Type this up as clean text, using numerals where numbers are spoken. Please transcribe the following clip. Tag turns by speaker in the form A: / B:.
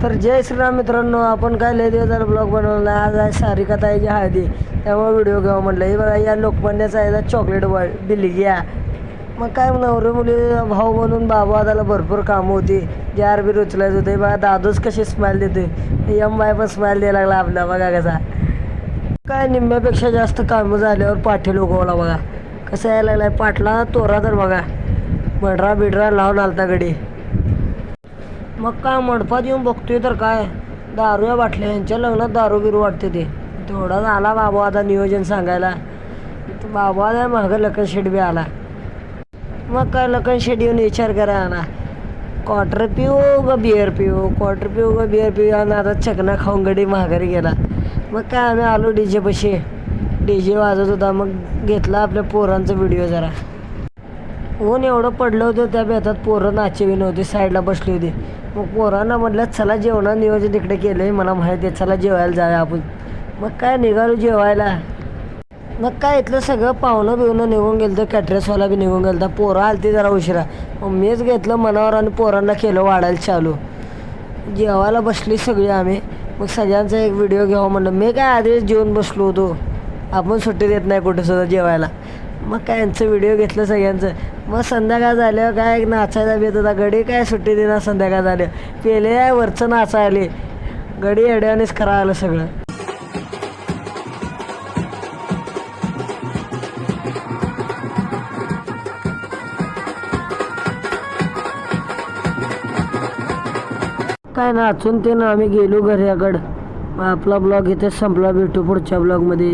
A: तर जय श्रीराम मित्रांनो, आपण काय लय दिवस झाला ब्लॉग बनवला. आज आहे सारिका ताईची हळदी, त्यामुळे व्हिडिओ घ्यावं म्हटलं. हे बघा, या लोकमान्याचा आहे चॉकलेट बिलग्या. मग काय नवरे मुली भाऊ म्हणून बाबू आदाला भरपूर कामं होती, जार बी उचलायचं होते. बघा दादूच कशी स्माईल देते, एम बाय पण स्माईल द्यायला लागला आपला. बघा कसा काय निम्म्यापेक्षा जास्त कामं झाल्यावर पाठील उगवला. बघा कसं यायला लागलाय पाटला तोरा. तर बघा बडरा बिडरा लावून आलता गडी. मग काय मंडपात येऊन बघतोय तर काय दारू या बाटल्या, यांच्या लग्नात दारू बिरू वाटते. ते थोडाच आला बाबा आता नियोजन सांगायला. बाबा मागं लखन शेट बी आला. मग काय लखन शेट येऊन विचार करा ना, क्वार्टर पिऊ ग बिअर पिऊ, क्वार्टर पिऊ ग बिअर पिऊ. आणि आता चकना खाऊन गडी माघारी गेला. मग काय आम्ही आलो डीजे पशी, डीजे वाजत होता. मग घेतला आपल्या पोरांचा व्हिडिओ जरा. ऊन एवढं पडलं होतं, त्या बेतात पोरं नाचेवी नव्हती, साईडला बसली होती. मग पोरांना म्हटलं चला जेवणा नियोजन तिकडे केलं आहे, मला माहिती आहे, चला जेवायला जाऊया आपण. मग काय निघालो जेवायला. मग काय इथलं सगळं पाहुणं बिवणं निघून गेलं, तर कॅटरेसवाला बी निघून गेलं. तर पोरं आलती जरा उशिरा. मग मीच घेतलं मनावर आणि पोरांना केलं वाढायला चालू. जेवायला बसली सगळी आम्ही. मग सगळ्यांचा एक व्हिडिओ घ्यावा म्हणलं. मी काय आधीच जेवून बसलो होतो, आपण सुट्टी देत नाही कुठेसुद्धा जेवायला. मग काय यांचं व्हिडिओ घेतलं सगळ्यांचं. मग संध्याकाळ झालं काय नाचायला बेत होता. गडी काय सुट्टी देणार, संध्याकाळ झालं पेले आहे वरचं नाचा आले. गडी एड्यानेच खरा आलं सगळं. काय नाचून ते ना आम्ही गेलो घराकडं. आपला ब्लॉग इथेच संपला. भेटू पुढच्या ब्लॉगमध्ये.